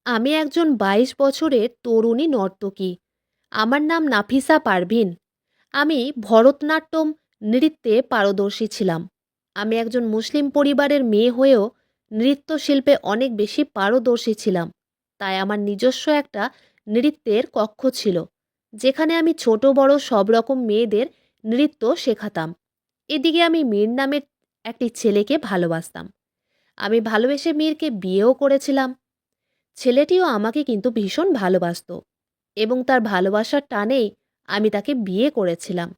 আমি একজন ২২ বছরের তরুণী নর্তকী। আমার নাম নাফিসা পারভীন। আমি ভরতনাট্যম নৃত্যে পারদর্শী ছিলাম। আমি একজন মুসলিম পরিবারের মেয়ে হয়েও নৃত্যশিল্পে অনেক বেশি পারদর্শী ছিলাম। তাই আমার নিজস্ব একটা নৃত্যের কক্ষ ছিল, যেখানে আমি ছোট বড় সব রকম মেয়েদের নৃত্য শেখাতাম। এদিকে আমি মীর নামের একটি ছেলেকে ভালোবাসতাম। আমি ভালোবেসে মীরকে বিয়েও করেছিলাম। ছেলেটিও আমাকে কিন্তু ভীষণ ভালোবাসতো এবং তার ভালোবাসার টানেই আমি তাকে বিয়ে করেছিলাম।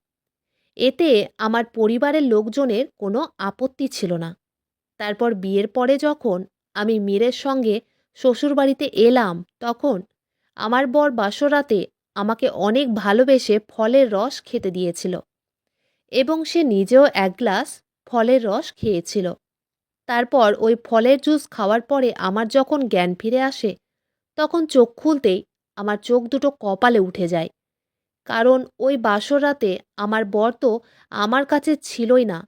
এতে আমার পরিবারের লোকজনের কোনো আপত্তি ছিল না। তারপর বিয়ের পরে যখন আমি মীরের সঙ্গে শ্বশুরবাড়িতে এলাম, তখন আমার বর বাসরাতে আমাকে অনেক ভালোবেসে ফলের রস খেতে দিয়েছিল এবং সে নিজেও এক গ্লাস ফলের রস খেয়েছিল। তারপর ওই ফলের জুস খাওয়ার পরে আমার যখন জ্ঞান ফিরে আসে, তখন চোখ খুলতেই আমার চোখ দুটো কপালে উঠে যায়। কারণ ওই বাসর রাতে আমার বর তো আমার কাছে ছিলই না,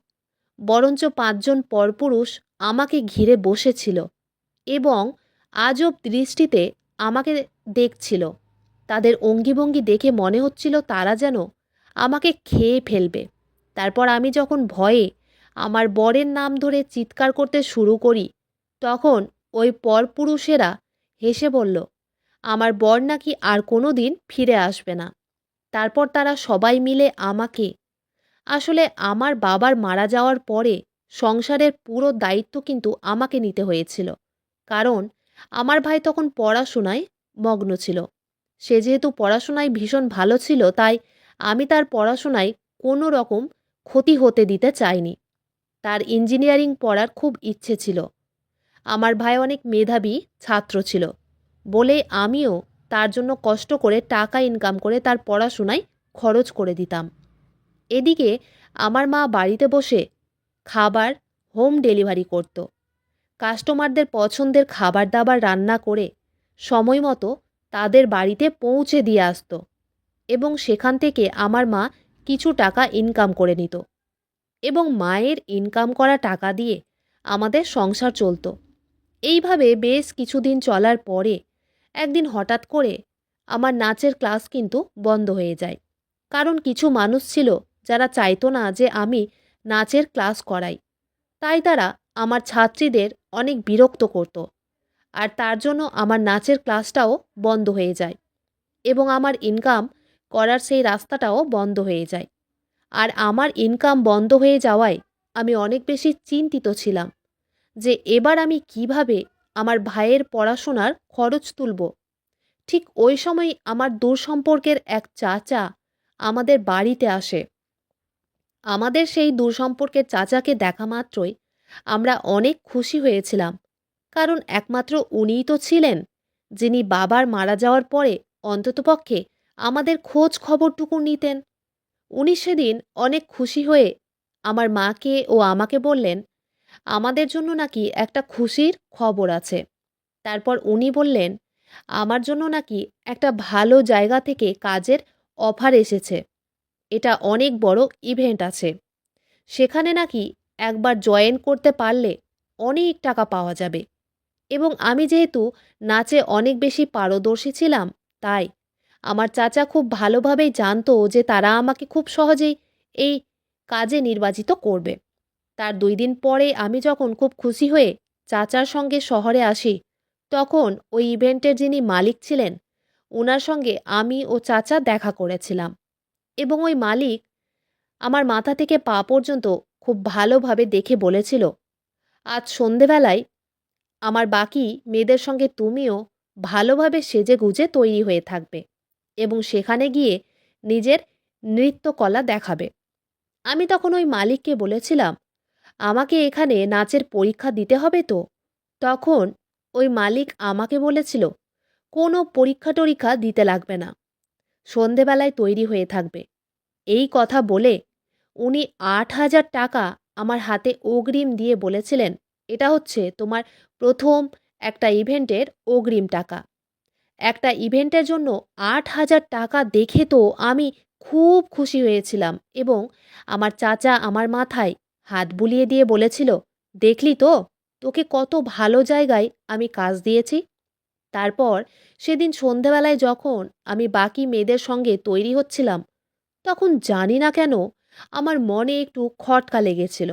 বরঞ্চ ৫ জন পরপুরুষ আমাকে ঘিরে বসেছিল এবং আজব দৃষ্টিতে আমাকে দেখছিল। তাদের অঙ্গিভঙ্গি দেখে মনে হচ্ছিল তারা যেন আমাকে খেয়ে ফেলবে। তারপর আমি যখন ভয়ে আমার বরের নাম ধরে চিৎকার করতে শুরু করি, তখন ওই পরপুরুষেরা হেসে বলল, আমার বর নাকি আর কোনো দিন ফিরে আসবে না। তারপর তারা সবাই মিলে আমাকে, আসলে আমার বাবার মারা যাওয়ার পরে সংসারের পুরো দায়িত্ব কিন্তু আমাকে নিতে হয়েছিল। কারণ আমার ভাই তখন পড়াশোনায় মগ্ন ছিল। সে যেহেতু পড়াশোনায় ভীষণ ভালো ছিল, তাই আমি তার পড়াশোনায় কোনো রকম ক্ষতি হতে দিতে চাইনি। তার ইঞ্জিনিয়ারিং পড়ার খুব ইচ্ছে ছিল। আমার ভাই অনেক মেধাবী ছাত্র ছিল বলে আমিও তার জন্য কষ্ট করে টাকা ইনকাম করে তার পড়াশোনায় খরচ করে দিতাম। এদিকে আমার মা বাড়িতে বসে খাবার হোম ডেলিভারি করত। কাস্টমারদের পছন্দের খাবার দাবার রান্না করে সময় মতো তাদের বাড়িতে পৌঁছে দিয়ে আসতো এবং সেখান থেকে আমার মা কিছু টাকা ইনকাম করে নিত এবং মায়ের ইনকাম করা টাকা দিয়ে আমাদের সংসার চলতো। এইভাবে বেশ কিছুদিন চলার পরে একদিন হঠাৎ করে আমার নাচের ক্লাস কিন্তু বন্ধ হয়ে যায়। কারণ কিছু মানুষ ছিল যারা চাইতো না যে আমি নাচের ক্লাস করাই। তাই তারা আমার ছাত্রীদের অনেক বিরক্ত করত, আর তার জন্য আমার নাচের ক্লাসটাও বন্ধ হয়ে যায় এবং আমার ইনকাম করার সেই রাস্তাটাও বন্ধ হয়ে যায়। আর আমার ইনকাম বন্ধ হয়ে যাওয়ায় আমি অনেক বেশি চিন্তিত ছিলাম যে এবার আমি কিভাবে আমার ভাইয়ের পড়াশোনার খরচ তুলব। ঠিক ওই সময় আমার দূর সম্পর্কের এক চাচা আমাদের বাড়িতে আসে। আমাদের সেই দূর সম্পর্কের চাচাকে দেখা মাত্রই আমরা অনেক খুশি হয়েছিলাম, কারণ একমাত্র উনিই তো ছিলেন যিনি বাবার মারা যাওয়ার পরে অন্ততপক্ষে আমাদের খোঁজ খবরটুকু নিতেন। উনি সেদিন অনেক খুশি হয়ে আমার মাকে ও আমাকে বললেন, আমাদের জন্য নাকি একটা খুশির খবর আছে। তারপর উনি বললেন, আমার জন্য নাকি একটা ভালো জায়গা থেকে কাজের অফার এসেছে। এটা অনেক বড় ইভেন্ট আছে। সেখানে নাকি একবার জয়েন করতে পারলে অনেক টাকা পাওয়া যাবে এবং আমি যেহেতু নাচে অনেক বেশি পারদর্শী ছিলাম, তাই আমার চাচা খুব ভালোভাবেই জানতো যে তারা আমাকে খুব সহজেই এই কাজে নির্বাচিত করবে। তার ২ দিন পরে আমি যখন খুব খুশি হয়ে চাচার সঙ্গে শহরে আসি, তখন ওই ইভেন্টের যিনি মালিক ছিলেন, উনার সঙ্গে আমি ও চাচা দেখা করেছিলাম এবং ওই মালিক আমার মাথা থেকে পা পর্যন্ত খুব ভালোভাবে দেখে বলেছিল, আজ সন্ধেবেলায় আমার বাকি মেয়েদের সঙ্গে তুমিও ভালোভাবে সেজেগুজে তৈরি হয়ে থাকবে এবং সেখানে গিয়ে নিজের নৃত্যকলা দেখাবে। আমি তখন ওই মালিককে বলেছিলাম, আমাকে এখানে নাচের পরীক্ষা দিতে হবে তো? তখন ওই মালিক আমাকে বলেছিল, কোনো পরীক্ষা-টরীক্ষা দিতে লাগবে না। সন্ধেবেলায় তৈরি হয়ে থাকবে। এই কথা বলে উনি ৮,০০০ টাকা আমার হাতে অগ্রিম দিয়ে বলেছিলেন, এটা হচ্ছে তোমার ১ম একটা ইভেন্টের অগ্রিম টাকা। একটা ইভেন্টের জন্য ৮,০০০ টাকা দেখে তো আমি খুব খুশি হয়েছিলাম এবং আমার চাচা আমার মাথায় হাত বুলিয়ে দিয়ে বলেছিল, দেখলি তো তোকে কত ভালো জায়গায় আমি কাজ দিয়েছি। তারপর সেদিন সন্ধেবেলায় যখন আমি বাকি মেয়েদের সঙ্গে তৈরি হচ্ছিলাম, তখন জানি না কেন আমার মনে একটু খটকা লেগেছিল।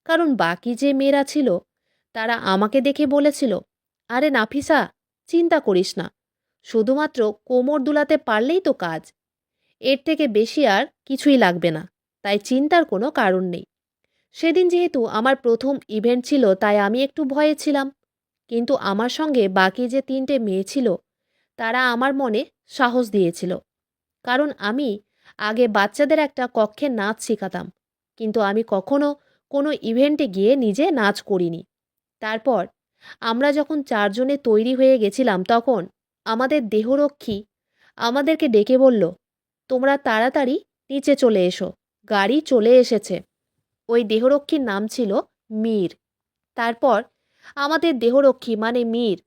কারণ বাকি যে মেয়েরা ছিল তারা আমাকে দেখে বলেছিল, আরে নাফিসা, চিন্তা করিস না, শুধুমাত্র কোমর দুলাতে পারলেই তো কাজ, এর থেকে বেশি আর কিছুই লাগবে না, তাই চিন্তার কোনো কারণ নেই। সেদিন যেহেতু আমার প্রথম ইভেন্ট ছিল তাই আমি একটু ভয়ে ছিলাম, কিন্তু আমার সঙ্গে বাকি যে ৩টে মেয়ে ছিল তারা আমার মনে সাহস দিয়েছিল। কারণ আমি আগে বাচ্চাদের একটা কক্ষে নাচ শেখাতাম, কিন্তু আমি কখনো কোনো ইভেন্টে গিয়ে নিজে নাচ করিনি। তারপর আমরা যখন ৪ জনে তৈরি হয়ে গেছিলাম তখন আমাদের দেহরক্ষী আমাদেরকে ডেকে বলল, তোমরা তাড়াতাড়ি নিচে চলে এসো, গাড়ি চলে এসেছে। ওই দেহরক্ষীর নাম ছিল মীর। তারপর আমাদের দেহরক্ষী মানে মীর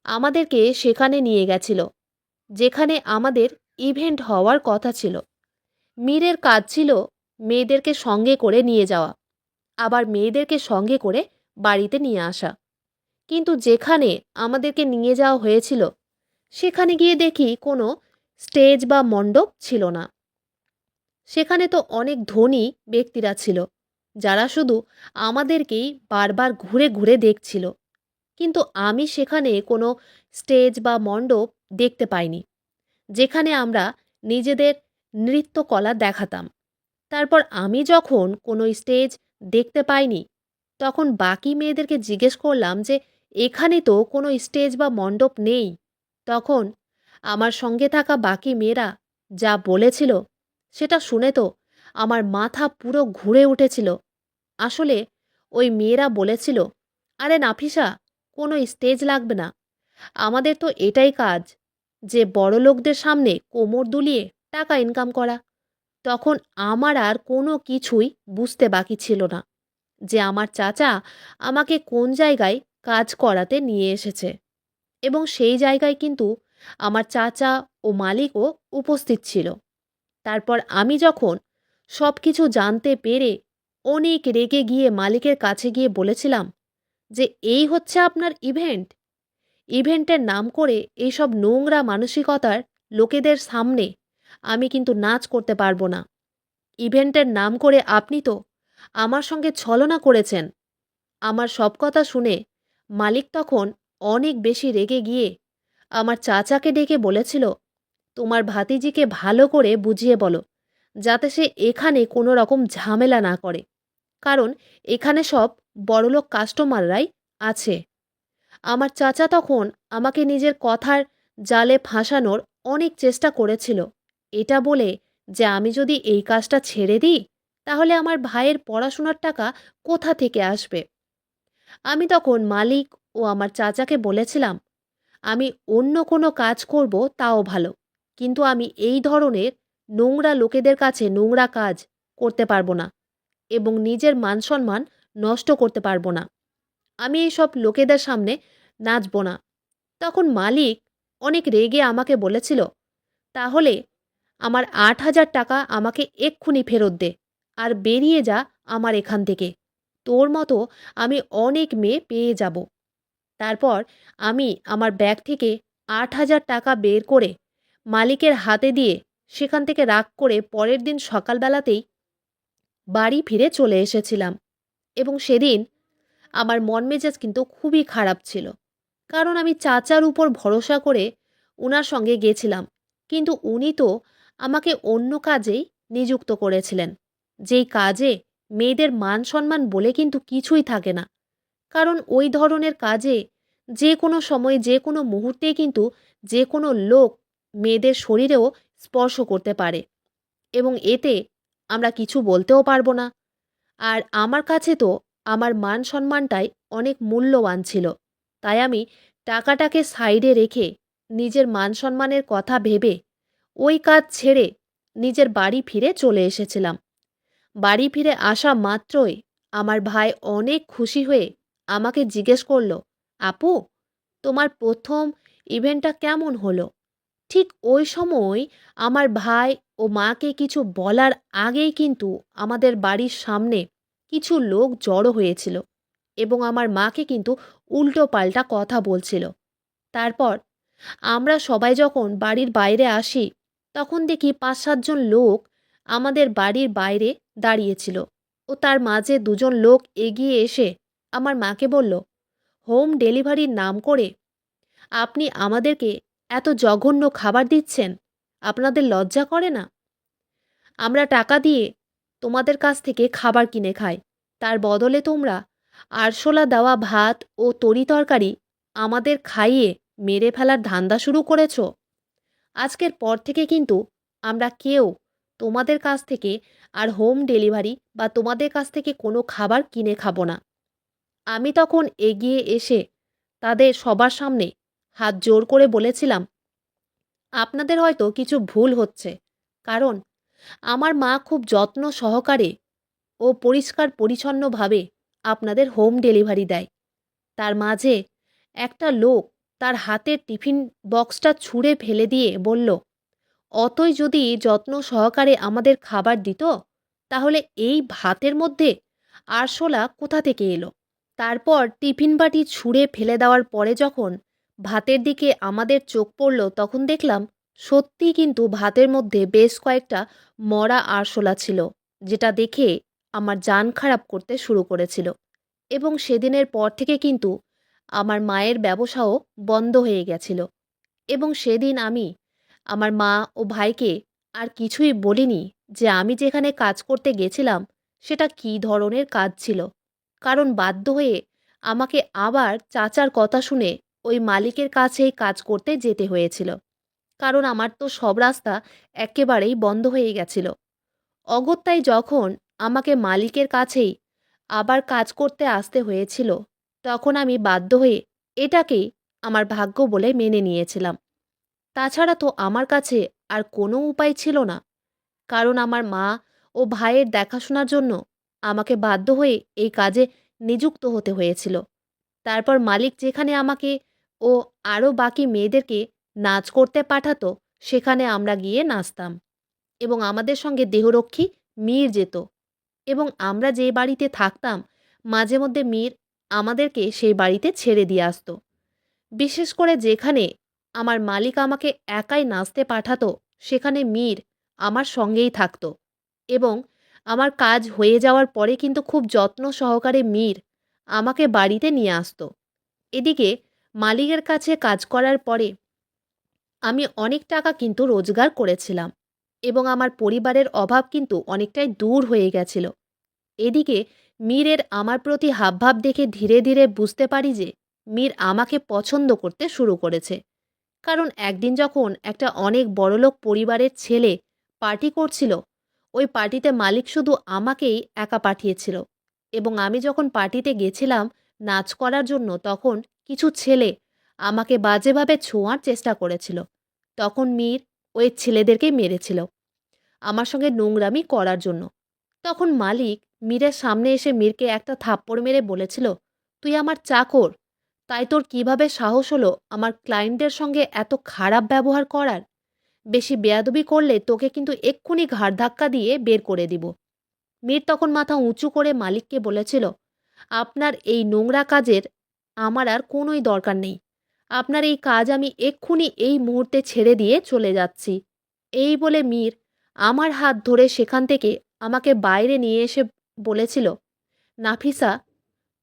আমাদেরকে সেখানে নিয়ে গেছিল যেখানে আমাদের ইভেন্ট হওয়ার কথা ছিল। মীরের কাজ ছিল মেয়েদেরকে সঙ্গে করে নিয়ে যাওয়া, আবার মেয়েদেরকে সঙ্গে করে বাড়িতে নিয়ে আসা। কিন্তু যেখানে আমাদেরকে নিয়ে যাওয়া হয়েছিল সেখানে গিয়ে দেখি কোনো স্টেজ বা মণ্ডপ ছিল না। সেখানে তো অনেক ধনী ব্যক্তিরা ছিল যারা শুধু আমাদেরকেই বারবার ঘুরে ঘুরে দেখছিল, কিন্তু আমি সেখানে কোনো স্টেজ বা মণ্ডপ দেখতে পাইনি যেখানে আমরা নিজেদের নৃত্যকলা দেখাতাম। তারপর আমি যখন কোনো স্টেজ দেখতে পাইনি তখন বাকি মেয়েদেরকে জিজ্ঞেস করলাম যে এখানে তো কোনো স্টেজ বা মণ্ডপ নেই। তখন আমার সঙ্গে থাকা বাকি মেয়েরা যা বলেছিল সেটা শুনে তো আমার মাথা পুরো ঘুরে উঠেছিল। আসলে ওই মেয়েরা বলেছিল, আরে নাফিসা, কোনো স্টেজ লাগবে না, আমাদের তো এটাই কাজ যে বড়লোকদের সামনে কোমর দুলিয়ে টাকা ইনকাম করা। তখন আমার আর কোনো কিছুই বুঝতে বাকি ছিল না যে আমার চাচা আমাকে কোন জায়গায় কাজ করাতে নিয়ে এসেছে, এবং সেই জায়গায় কিন্তু আমার চাচা ও মালিকও উপস্থিত ছিল। তারপর আমি যখন সব কিছু জানতে পেরে অনেক রেগে গিয়ে মালিকের কাছে গিয়ে বলেছিলাম যে এই হচ্ছে আপনার ইভেন্ট, ইভেন্টের নাম করে এইসব নোংরা মানসিকতার লোকেদের সামনে আমি কিন্তু নাচ করতে পারবো না। ইভেন্টের নাম করে আপনি তো আমার সঙ্গে ছলনা করেছেন। আমার সব কথা শুনে মালিক তখন অনেক বেশি রেগে গিয়ে আমার চাচাকে ডেকে বলেছিল, তোমার ভাতিজিকে ভালো করে বুঝিয়ে বলো যাতে সে এখানে কোনো রকম ঝামেলা না করে, কারণ এখানে সব বড়লোক কাস্টমাররাই আছে। আমার চাচা তখন আমাকে নিজের কথার জালে ফাঁসানোর অনেক চেষ্টা করেছিল, এটা বলে যে আমি যদি এই কাজটা ছেড়ে দিই তাহলে আমার ভাইয়ের পড়াশোনার টাকা কোথা থেকে আসবে। আমি তখন মালিক ও আমার চাচাকে বলেছিলাম, আমি অন্য কোনো কাজ করব তাও ভালো, কিন্তু আমি এই ধরনের নোংরা লোকেদের কাছে নোংরা কাজ করতে পারবো না এবং নিজের মান সম্মান নষ্ট করতে পারবো না। আমি এইসব লোকেদের সামনে নাচব না। তখন মালিক অনেক রেগে আমাকে বলেছিল, তাহলে আমার ৮,০০০ টাকা আমাকে এক্ষুনি ফেরত দে আর বেরিয়ে যা আমার এখান থেকে। তোর মতো আমি অনেক মেয়ে পেয়ে যাব। তারপর আমি আমার ব্যাগ থেকে ৮,০০০ টাকা বের করে মালিকের হাতে দিয়ে সেখান থেকে রাগ করে পরের দিন সকালবেলাতেই বাড়ি ফিরে চলে এসেছিলাম। এবং সেদিন আমার মন মেজাজ কিন্তু খুবই খারাপ ছিল, কারণ আমি চাচার উপর ভরসা করে উনার সঙ্গে গেছিলাম, কিন্তু উনি তো আমাকে অন্য কাজেই নিযুক্ত করেছিলেন, যেই কাজে মেয়েদের মান সম্মান বলে কিন্তু কিছুই থাকে না। কারণ ওই ধরনের কাজে যে কোনো সময়ে যে কোনো মুহূর্তেই কিন্তু যে কোনো লোক মেয়েদের শরীরেও স্পর্শ করতে পারে, এবং এতে আমরা কিছু বলতেও পারবো না। আর আমার কাছে তো আমার মান সম্মানটাই অনেক মূল্যবান ছিল, তাই আমি টাকাটাকে সাইডে রেখে নিজের মান সম্মানের কথা ভেবে ওই কাজ ছেড়ে নিজের বাড়ি ফিরে চলে এসেছিলাম। বাড়ি ফিরে আসা মাত্রই আমার ভাই অনেক খুশি হয়ে আমাকে জিজ্ঞেস করলো, আপু, তোমার প্রথম ইভেন্টটা কেমন হলো? ঠিক ওই সময় আমার ভাই ও মাকে কিছু বলার আগেই কিন্তু আমাদের বাড়ির সামনে কিছু লোক জড়ো হয়েছিল এবং আমার মাকে কিন্তু উল্টো পাল্টা কথা বলছিল। তারপর আমরা সবাই যখন বাড়ির বাইরে আসি, তখন দেখি ৫-৭ জন লোক আমাদের বাড়ির বাইরে দাঁড়িয়েছিল। ও তার মাঝে ২ জন লোক এগিয়ে এসে আমার মাকে বলল, হোম ডেলিভারির নাম করে আপনি আমাদেরকে এত জঘন্য খাবার দিচ্ছেন, আপনাদের লজ্জা করে না? আমরা টাকা দিয়ে তোমাদের কাছ থেকে খাবার কিনে খাই, তার বদলে তোমরা আরশোলা দেওয়া ভাত ও তরিতরকারি আমাদের খাইয়ে মেরে ফেলার ধান্দা শুরু করেছ। আজকের পর থেকে কিন্তু আমরা কেউ তোমাদের কাছ থেকে আর হোম ডেলিভারি বা তোমাদের কাছ থেকে কোনো খাবার কিনে খাবো না। আমি তখন এগিয়ে এসে তাদের সবার সামনে হাত জোর করে বলেছিলাম, আপনাদের হয়তো কিছু ভুল হচ্ছে, কারণ আমার মা খুব যত্ন সহকারে ও পরিষ্কার পরিচ্ছন্নভাবে আপনাদের হোম ডেলিভারি দেয়। তার মাঝে একটা লোক তার হাতের টিফিন বক্সটা ছুঁড়ে ফেলে দিয়ে বলল, অতই যদি যত্ন সহকারে আমাদের খাবার দিত, তাহলে এই ভাতের মধ্যে আরশোলা কোথা থেকে এলো? তারপর টিফিন বাটি ছুঁড়ে ফেলে দেওয়ার পরে যখন ভাতের দিকে আমাদের চোখ পড়ল, তখন দেখলাম সত্যিই কিন্তু ভাতের মধ্যে বেশ কয়েকটা মরা আরশোলা ছিল, যেটা দেখে আমার জান খারাপ করতে শুরু করেছিল। এবং সেদিনের পর থেকে কিন্তু আমার মায়ের ব্যবসাও বন্ধ হয়ে গেছিল। এবং সেদিন আমি আমার মা ও ভাইকে আর কিছুই বলিনি যে আমি যেখানে কাজ করতে গেছিলাম সেটা কী ধরনের কাজ ছিল, কারণ বাধ্য হয়ে আমাকে আবার চাচার কথা শুনে ওই মালিকের কাছেই কাজ করতে যেতে হয়েছিল, কারণ আমার তো সব রাস্তা একেবারেই বন্ধ হয়ে গেছিল। অগত্যাই যখন আমাকে মালিকের কাছেই আবার কাজ করতে আসতে হয়েছিল, তখন আমি বাধ্য হয়ে এটাকেই আমার ভাগ্য বলে মেনে নিয়েছিলাম। তাছাড়া তো আমার কাছে আর কোনো উপায় ছিল না, কারণ আমার মা ও ভাইয়ের দেখাশোনার জন্য আমাকে বাধ্য হয়ে এই কাজে নিযুক্ত হতে হয়েছিল। তারপর মালিক যেখানে আমাকে ও আরও বাকি মেয়েদেরকে নাচ করতে পাঠাতো, সেখানে আমরা গিয়ে নাচতাম এবং আমাদের সঙ্গে দেহরক্ষী মীর যেত। এবং আমরা যে বাড়িতে থাকতাম, মাঝে মধ্যে মীর আমাদেরকে সেই বাড়িতে ছেড়ে দিয়ে আসতো। বিশেষ করে যেখানে আমার মালিক আমাকে একাই নাচতে পাঠাতো, সেখানে মীর আমার সঙ্গেই থাকতো। এবং আমার কাজ হয়ে যাওয়ার পরে কিন্তু খুব যত্ন সহকারে মীর আমাকে বাড়িতে নিয়ে আসতো। এদিকে মালিকের কাছে কাজ করার পরে আমি অনেক টাকা কিন্তু রোজগার করেছিলাম এবং আমার পরিবারের অভাব কিন্তু অনেকটাই দূর হয়ে গেছিল। এদিকে মীরের আমার প্রতি হাবভাব দেখে ধীরে ধীরে বুঝতে পারি যে মীর আমাকে পছন্দ করতে শুরু করেছে। কারণ একদিন যখন একটা অনেক বড়লোক পরিবারের ছেলে পার্টি করছিল, ওই পার্টিতে মালিক শুধু আমাকেই একা পাঠিয়েছিল। এবং আমি যখন পার্টিতে গেছিলাম নাচ করার জন্য, তখন কিছু ছেলে আমাকে বাজেভাবে ছোঁয়ার চেষ্টা করেছিল। তখন মীর ওই ছেলেদেরকে মেরেছিল আমার সঙ্গে নোংরামি করার জন্য। তখন মালিক মীরের সামনে এসে মীরকে একটা থাপ্পড় মেরে বলেছিল, তুই আমার চাকর, তাই তোর কিভাবে সাহস হলো আমার ক্লায়েন্টদের সঙ্গে এত খারাপ ব্যবহার করার? বেশি বেয়াদবি করলে তোকে কিন্তু এক্ষুনি ঘাড় ধাক্কা দিয়ে বের করে দিব। মীর তখন মাথা উঁচু করে মালিককে বলেছিল, আপনার এই নোংরা কাজের আমার আর কোনোই দরকার নেই। আপনার এই কাজ আমি এক্ষুনি এই মুহূর্তে ছেড়ে দিয়ে চলে যাচ্ছি। এই বলে মীর আমার হাত ধরে সেখান থেকে আমাকে বাইরে নিয়ে এসে বলেছিল, নাফিসা,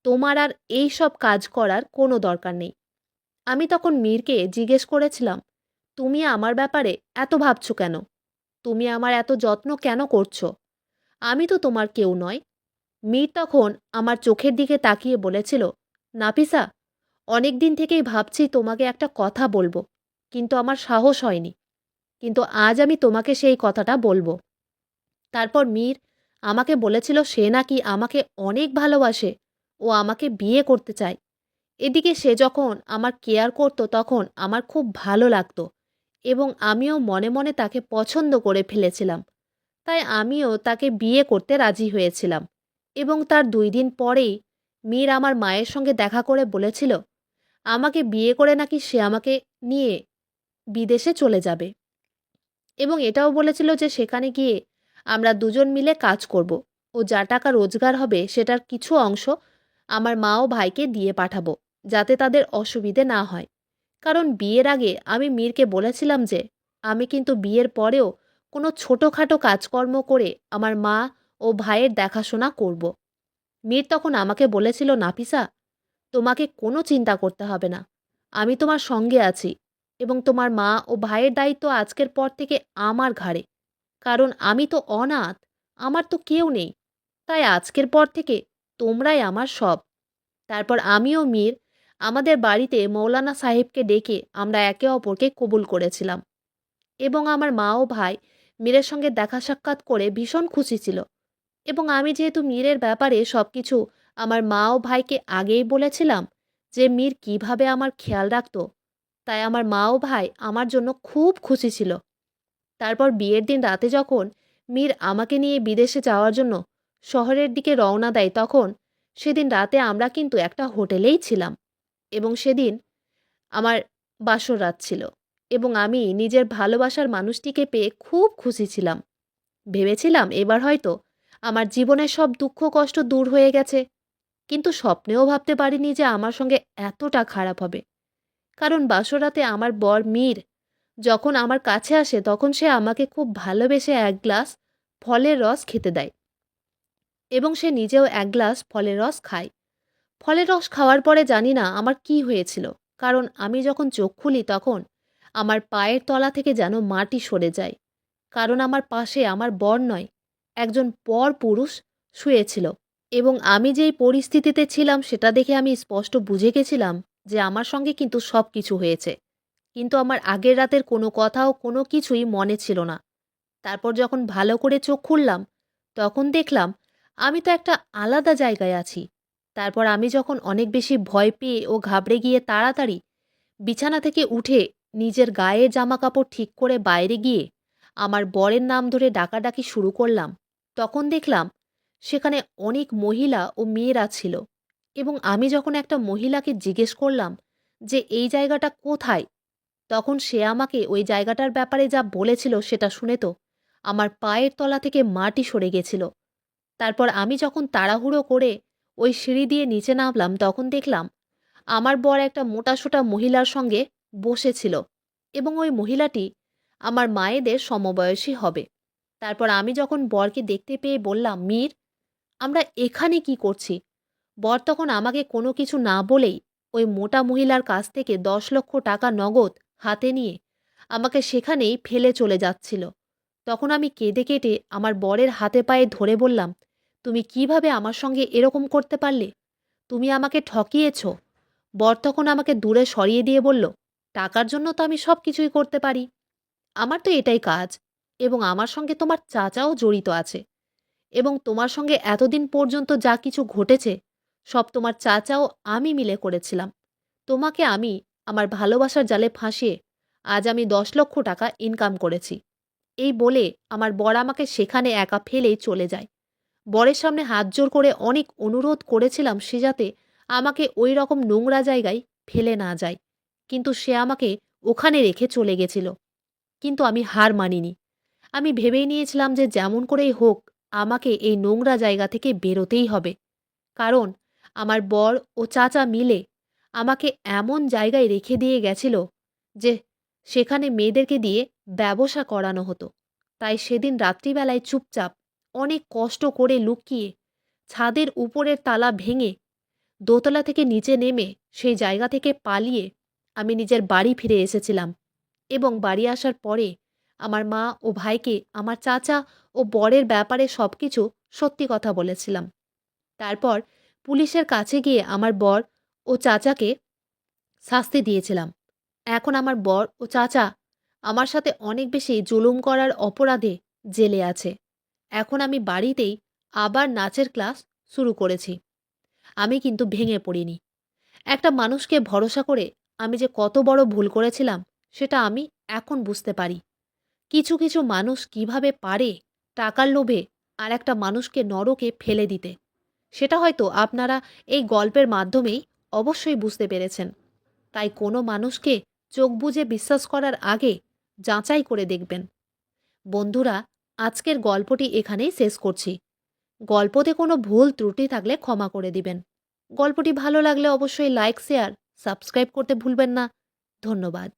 তোমার আর এই সব কাজ করার কোনো দরকার নেই। আমি তখন মীরকে জিজ্ঞেস করেছিলাম, তুমি আমার ব্যাপারে এত ভাবছো কেন? তুমি আমার এত যত্ন কেন করছো? আমি তো তোমার কেউ নয়। মীর তখন আমার চোখের দিকে তাকিয়ে বলেছিল, নাফিসা, অনেক দিন থেকেই ভাবছি তোমাকে একটা কথা বলবো, কিন্তু আমার সাহস হয়নি। কিন্তু আজ আমি তোমাকে সেই কথাটা বলবো। তারপর মীর আমাকে বলেছিল সে নাকি আমাকে অনেক ভালোবাসে ও আমাকে বিয়ে করতে চায়। এদিকে সে যখন আমার কেয়ার করতো, তখন আমার খুব ভালো লাগতো এবং আমিও মনে মনে তাকে পছন্দ করে ফেলেছিলাম। তাই আমিও তাকে বিয়ে করতে রাজি হয়েছিলাম। এবং তার ২ দিন পরেই মীর আমার মায়ের সঙ্গে দেখা করে বলেছিল, আমাকে বিয়ে করে নাকি সে আমাকে নিয়ে বিদেশে চলে যাবে এবং এটাও বলেছিল যে সেখানে গিয়ে আমরা দুজন মিলে কাজ করব ও যা টাকা রোজগার হবে সেটার কিছু অংশ আমার মা ও ভাইকে দিয়ে পাঠাবো, যাতে তাদের অসুবিধে না হয়। কারণ বিয়ের আগে আমি মীরকে বলেছিলাম যে আমি কিন্তু বিয়ের পরেও কোনো ছোটোখাটো কাজকর্ম করে আমার মা ও ভাইয়ের দেখাশোনা করব। মীর তখন আমাকে বলেছিল, নাফিসা, তোমাকে কোনো চিন্তা করতে হবে না, আমি তোমার সঙ্গে আছি এবং তোমার মা ও ভাইয়ের দায়িত্ব আজকের পর থেকে আমার ঘাড়ে। কারণ আমি তো অনাথ, আমার তো কেউ নেই, তাই আজকের পর থেকে তোমরাই আমার সব। তারপর আমি ও মীর আমাদের বাড়িতে মৌলানা সাহেবকে ডেকে আমরা একে অপরকে কবুল করেছিলাম এবং আমার মা ও ভাই মীরের সঙ্গে দেখা সাক্ষাৎ করে ভীষণ খুশি ছিল। এবং আমি যেহেতু মীরের ব্যাপারে সব কিছু আমার মা ও ভাইকে আগেই বলেছিলাম যে মীর কিভাবে আমার খেয়াল রাখতো, তাই আমার মা ও ভাই আমার জন্য খুব খুশি ছিল। তারপর বিয়ের দিন রাতে যখন মীর আমাকে নিয়ে বিদেশে যাওয়ার জন্য শহরের দিকে রওনা দেয়, তখন সেদিন রাতে আমরা কিন্তু একটা হোটেলেই ছিলাম এবং সেদিন আমার বাসর রাত ছিল এবং আমি নিজের ভালোবাসার মানুষটিকে পেয়ে খুব খুশি ছিলাম। ভেবেছিলাম এবার হয়তো আমার জীবনের সব দুঃখ কষ্ট দূর হয়ে গেছে, কিন্তু স্বপ্নেও ভাবতে পারিনি যে আমার সঙ্গে এতটা খারাপ হবে। কারণ বাসরাতে আমার বর মীর যখন আমার কাছে আসে তখন সে আমাকে খুব ভালোবেসে এক গ্লাস ফলের রস খেতে দেয় এবং সে নিজেও এক গ্লাস ফলের রস খায়। ফলের রস খাওয়ার পরে জানি না আমার কি হয়েছিল, কারণ আমি যখন চোখ খুলি তখন আমার পায়ের তলা থেকে যেন মাটি সরে যায়। কারণ আমার পাশে আমার বর নয়, একজন পর পুরুষ শুয়েছিল এবং আমি যেই পরিস্থিতিতে ছিলাম সেটা দেখে আমি স্পষ্ট বুঝে গেছিলাম যে আমার সঙ্গে কিন্তু সব কিছু হয়েছে। কিন্তু আমার আগের রাতের কোনো কথাও কোনো কিছুই মনে ছিল না। তারপর যখন ভালো করে চোখ খুললাম তখন দেখলাম আমি তো একটা আলাদা জায়গায় আছি। তারপর আমি যখন অনেক বেশি ভয় পেয়ে ও ঘাবড়ে গিয়ে তাড়াতাড়ি বিছানা থেকে উঠে নিজের গায়ের জামাকাপড় ঠিক করে বাইরে গিয়ে আমার বরের নাম ধরে ডাকাডাকি শুরু করলাম, তখন দেখলাম সেখানে অনেক মহিলা ও মেয়েরা ছিল এবং আমি যখন একটা মহিলাকে জিজ্ঞেস করলাম যে এই জায়গাটা কোথায়, তখন সে আমাকে ওই জায়গাটার ব্যাপারে যা বলেছিল সেটা শুনে তো আমার পায়ের তলা থেকে মাটি সরে গেছিল। তারপর আমি যখন তাড়াহুড়ো করে ওই সিঁড়ি দিয়ে নিচে নামলাম তখন দেখলাম আমার বর একটা মোটাসোটা মহিলার সঙ্গে বসেছিল এবং ওই মহিলাটি আমার মায়েদের সমবয়সী হবে। তারপর আমি যখন বরকে দেখতে পেয়ে বললাম, মীর, আমরা এখানে কি করছি? বর তখন আমাকে কোনো কিছু না বলেই ওই মোটা মহিলার কাছ থেকে 10 লক্ষ টাকা নগদ হাতে নিয়ে আমাকে সেখানেই ফেলে চলে যাচ্ছিল। তখন আমি কেঁদে কেটে আমার বরের হাতে পায়ে ধরে বললাম, তুমি কিভাবে আমার সঙ্গে এরকম করতে পারলে? তুমি আমাকে ঠকিয়েছ। বর তখন আমাকে দূরে সরিয়ে দিয়ে বলল, টাকার জন্য তো আমি সব কিছুই করতে পারি, আমার তো এটাই কাজ এবং আমার সঙ্গে তোমার চাচাও জড়িত আছে এবং তোমার সঙ্গে এতদিন পর্যন্ত যা কিছু ঘটেছে সব তোমার চাচাও আমি মিলে করেছিলাম। তোমাকে আমি আমার ভালোবাসার জালে ফাঁসিয়ে আজ আমি 10 লক্ষ টাকা ইনকাম করেছি। এই বলে আমার বর আমাকে সেখানে একা ফেলেই চলে যায়। বরের সামনে হাত জোর করে অনেক অনুরোধ করেছিলাম সে যাতে আমাকে ওই রকম নোংরা জায়গায় ফেলে না যায়, কিন্তু সে আমাকে ওখানে রেখে চলে গেছিল। কিন্তু আমি হার মানিনি। আমি ভেবেই নিয়েছিলাম যে যেমন করেই হোক আমাকে এই নোংরা জায়গা থেকে বেরোতেই হবে। কারণ আমার বর ও চাচা মিলে আমাকে এমন জায়গায় রেখে দিয়ে গেছিল যে সেখানে মেয়েদেরকে দিয়ে ব্যবসা করানো হতো। তাই সেদিন রাত্রিবেলায় চুপচাপ অনেক কষ্ট করে লুকিয়ে ছাদের উপরের তালা ভেঙে দোতলা থেকে নিচে নেমে সেই জায়গা থেকে পালিয়ে আমি নিজের বাড়ি ফিরে এসেছিলাম এবং বাড়ি আসার পরে আমার মা ও ভাইকে আমার চাচা ও বরের ব্যাপারে সবকিছু সত্যি কথা বলেছিলাম। তারপর পুলিশের কাছে গিয়ে আমার বর ও চাচাকে শাস্তি দিয়েছিলাম। এখন আমার বর ও চাচা আমার সাথে অনেক বেশি জুলুম করার অপরাধে জেলে আছে। এখন আমি বাড়িতেই আবার নাচের ক্লাস শুরু করেছি। আমি কিন্তু ভেঙে পড়িনি। একটা মানুষকে ভরসা করে আমি যে কত বড় ভুল করেছিলাম সেটা আমি এখন বুঝতে পারি। কিছু কিছু মানুষ কিভাবে পারে টাকার লোভে আর একটা মানুষকে নরকে ফেলে দিতে, সেটা হয়তো আপনারা এই গল্পের মাধ্যমেই অবশ্যই বুঝতে পেরেছেন। তাই কোনো মানুষকে চোখ বুজে বিশ্বাস করার আগে যাচাই করে দেখবেন। বন্ধুরা, আজকের গল্পটি এখানেই শেষ করছি। গল্পতে কোনো ভুল ত্রুটি থাকলে ক্ষমা করে দিবেন। গল্পটি ভালো লাগলে অবশ্যই লাইক, শেয়ার, সাবস্ক্রাইব করতে ভুলবেন না। ধন্যবাদ।